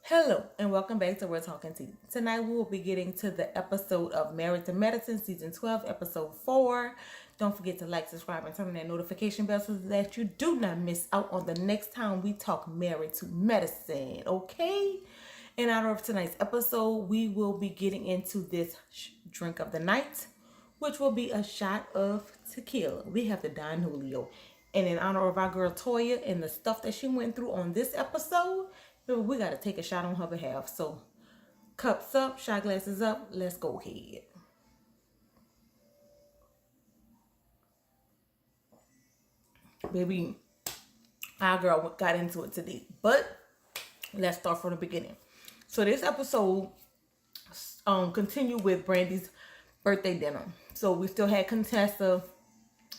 Hello and welcome back to We're Talking Tea. Tonight we will be getting to the episode of Married to Medicine, Season 12, Episode 4. Don't forget to like, subscribe, and turn on that notification bell so that you do not miss out on the next time we talk Married to Medicine, okay? In honor of tonight's episode, we will be getting into this drink of the night, which will be a shot of tequila. We have the Don Julio. And in honor of our girl Toya and the stuff that she went through on this episode, we got to take a shot on her behalf. So, cups up, shot glasses up, let's go ahead. Baby, our girl got into it today. But let's start from the beginning. So this episode continue with Brandy's birthday dinner. So we still had Contessa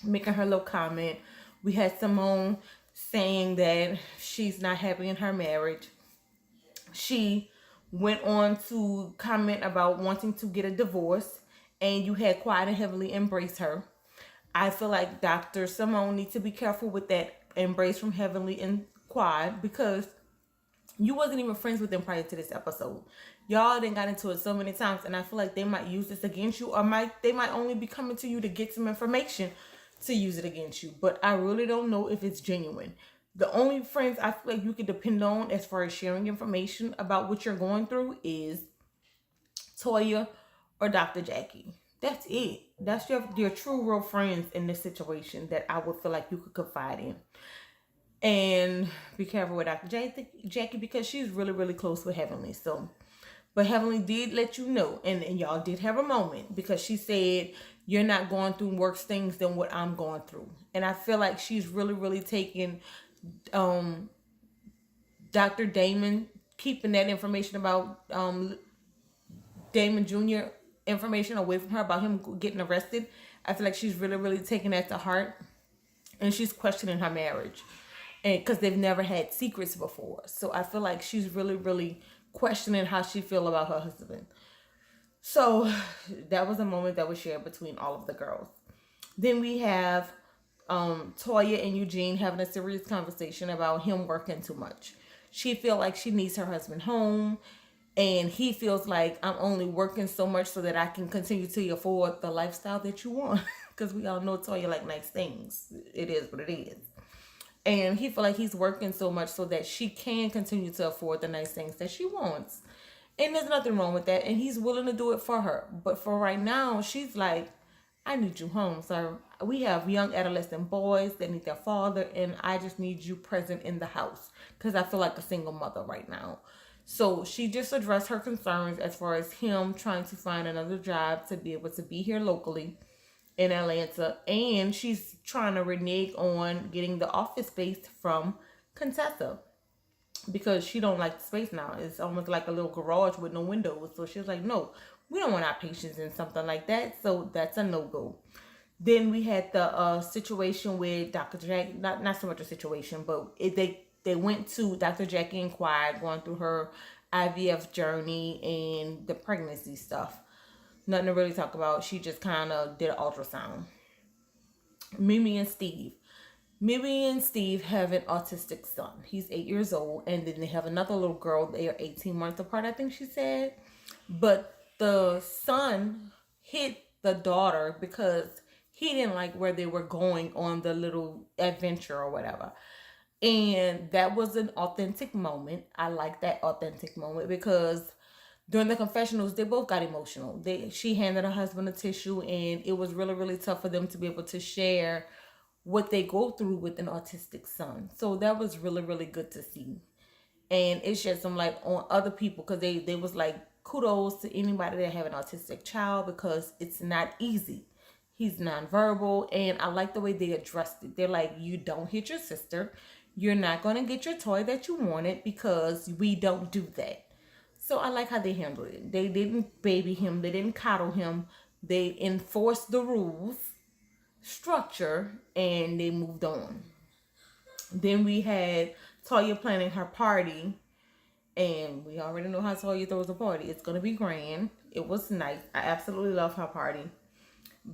making her little comment. We had Simone saying that she's not happy in her marriage. She went on to comment about wanting to get a divorce, and you had Quiet and Heavily embrace her. I feel like Dr. Simone needs to be careful with that embrace from Heavenly and Quiet, because you wasn't even friends with them prior to this episode. Y'all done got into it so many times, and I feel like they might use this against you, or they might only be coming to you to get some information to use it against you. But I really don't know if it's genuine. The only friends I feel like you can depend on as far as sharing information about what you're going through is Toya or Dr. Jackie. That's it. That's your true real friends in this situation that I would feel like you could confide in. And be careful with Dr. Jackie, because she's really, really close with Heavenly. So, but Heavenly did let you know, and y'all did have a moment, because she said, you're not going through worse things than what I'm going through. And I feel like she's really, really taking Dr. Damon, keeping that information about Damon Jr. information away from her about him getting arrested. I feel like she's really, really taking that to heart. And she's questioning her marriage. And because they've never had secrets before. So I feel like she's really, really questioning how she feel about her husband. So that was a moment that was shared between all of the girls. Then we have Toya and Eugene having a serious conversation about him working too much. She feel like she needs her husband home, and he feels like, I'm only working so much so that I can continue to afford the lifestyle that you want. Because we all know Toya like nice things. It is what it is. And he feel like he's working so much so that she can continue to afford the nice things that she wants. And there's nothing wrong with that. And he's willing to do it for her. But for right now, she's like, I need you home, sir. We have young adolescent boys that need their father, and I just need you present in the house, because I feel like a single mother right now. So she just addressed her concerns as far as him trying to find another job to be able to be here locally in Atlanta, and she's trying to renege on getting the office space from Contessa, because she don't like the space now. It's almost like a little garage with no windows. So she's like, no, we don't want our patients in something like that. So that's a no-go. Then we had the situation with Dr. Jack, not so much a situation, but they went to Dr. Jackie and Quiet, going through her IVF journey and the pregnancy stuff. Nothing to really talk about. She just kind of did an ultrasound. Mimi and Steve. Mimi and Steve have an autistic son. He's 8 years old. And then they have another little girl. They are 18 months apart, I think she said. But the son hit the daughter because he didn't like where they were going on the little adventure or whatever. And that was an authentic moment. I like that authentic moment, because during the confessionals, they both got emotional. She handed her husband a tissue, and it was really, really tough for them to be able to share what they go through with an autistic son. So that was really, really good to see. And it shed some light on other people, because they was like, kudos to anybody that have an autistic child, because it's not easy. He's nonverbal, and I like the way they addressed it. They're like, you don't hit your sister. You're not going to get your toy that you wanted, because we don't do that. So I like how they handled it. They didn't baby him. They didn't coddle him. They enforced the rules, structure, and they moved on. Then we had Toya planning her party. And we already know how Toya throws a party. It's going to be grand. It was nice. I absolutely love her party.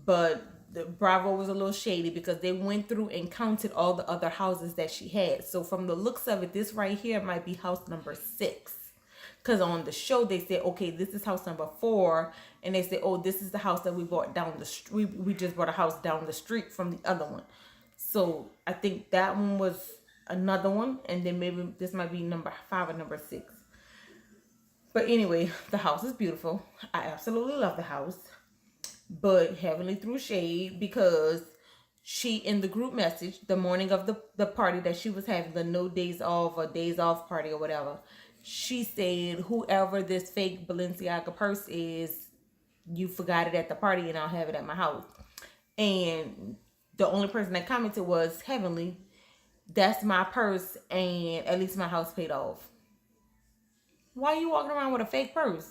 But the Bravo was a little shady, because they went through and counted all the other houses that she had. So from the looks of it, this right here might be house number 6. Because on the show they said, okay, this is house number 4, and they said, oh, this is the house that we bought down the street. We just bought a house down the street from the other one. So I think that one was another one, and then maybe this might be number 5 or number 6. But anyway, the house is beautiful. I absolutely love the house. But Heavenly threw shade because she, in the group message, the morning of the party that she was having, the no days off or days off party or whatever, she said, whoever this fake Balenciaga purse is, you forgot it at the party and I'll have it at my house. And the only person that commented was Heavenly. That's my purse, and at least my house paid off. Why are you walking around with a fake purse?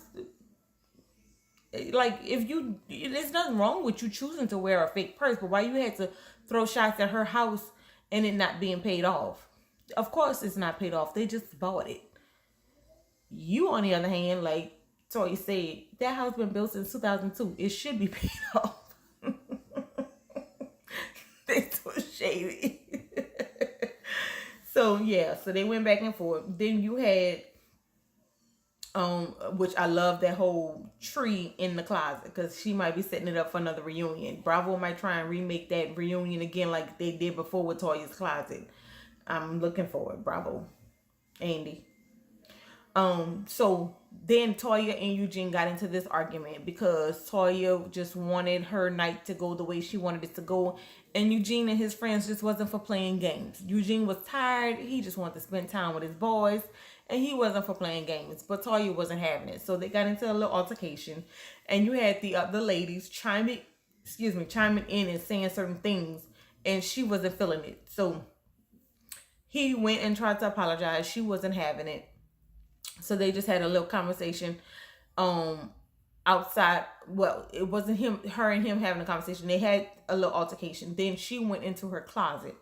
Like, there's nothing wrong with you choosing to wear a fake purse, but why you had to throw shots at her house and it not being paid off? Of course it's not paid off. They just bought it. You, on the other hand, like Toya said, that house been built since 2002. It should be paid off. They so shady. So yeah, so they went back and forth. Then you had which I love that whole tree in the closet, because she might be setting it up for another reunion. Bravo might try and remake that reunion again like they did before with Toya's closet. I'm looking for it. Bravo, Andy. So then Toya and Eugene got into this argument because Toya just wanted her night to go the way she wanted it to go, and Eugene and his friends just wasn't for playing games. Eugene was tired. He just wanted to spend time with his boys, and he wasn't for playing games. But Toya wasn't having it. So they got into a little altercation, and you had the other ladies chiming in and saying certain things, and she wasn't feeling it. So he went and tried to apologize. She wasn't having it. So they just had a little conversation outside. Well, it wasn't her and him having a conversation. They had a little altercation. Then she went into her closet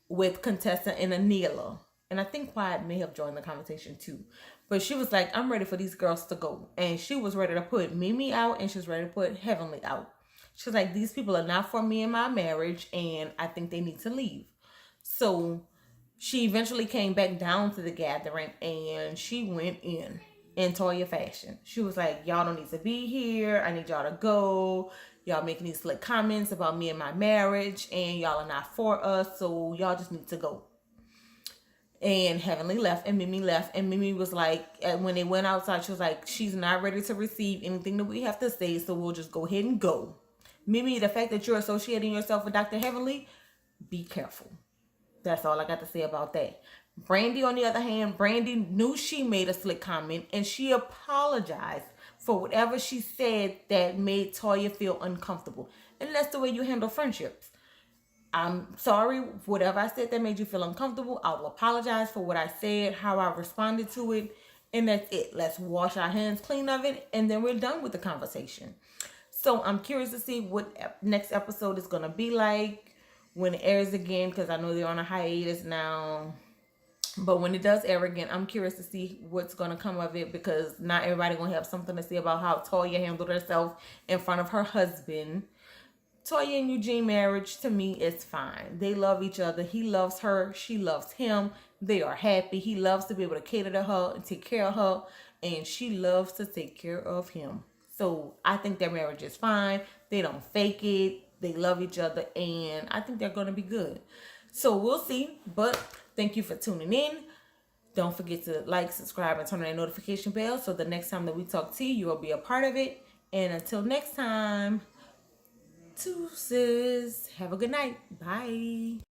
with Contessa and Anila. And I think Quiet may have joined the conversation too. But she was like, I'm ready for these girls to go. And she was ready to put Mimi out, and she was ready to put Heavenly out. She was like, these people are not for me and my marriage, and I think they need to leave. So she eventually came back down to the gathering, and she went in Toya fashion. She was like, y'all don't need to be here. I need y'all to go. Y'all making these slick comments about me and my marriage, and y'all are not for us, so y'all just need to go. And Heavenly left, and Mimi left, and Mimi was like, when they went outside, she was like, she's not ready to receive anything that we have to say, so we'll just go ahead and go. Mimi, the fact that you're associating yourself with Dr. Heavenly, be careful. That's all I got to say about that. Brandy, on the other hand, Brandy knew she made a slick comment, and she apologized for whatever she said that made Toya feel uncomfortable. And that's the way you handle friendships. I'm sorry, whatever I said that made you feel uncomfortable. I will apologize for what I said, how I responded to it, and that's it. Let's wash our hands clean of it, and then we're done with the conversation. So I'm curious to see what next episode is going to be like when it airs again, because I know they're on a hiatus now. But when it does air again, I'm curious to see what's going to come of it, because not everybody going to have something to say about how Toya handled herself in front of her husband. Toya and Eugene marriage, to me, is fine. They love each other. He loves her. She loves him. They are happy. He loves to be able to cater to her and take care of her, and she loves to take care of him. So I think their marriage is fine. They don't fake it. They love each other, and I think they're going to be good. So we'll see. But thank you for tuning in. Don't forget to like, subscribe, and turn on that notification bell, so the next time that we talk to you, you will be a part of it. And until next time, deuces. Have a good night. Bye.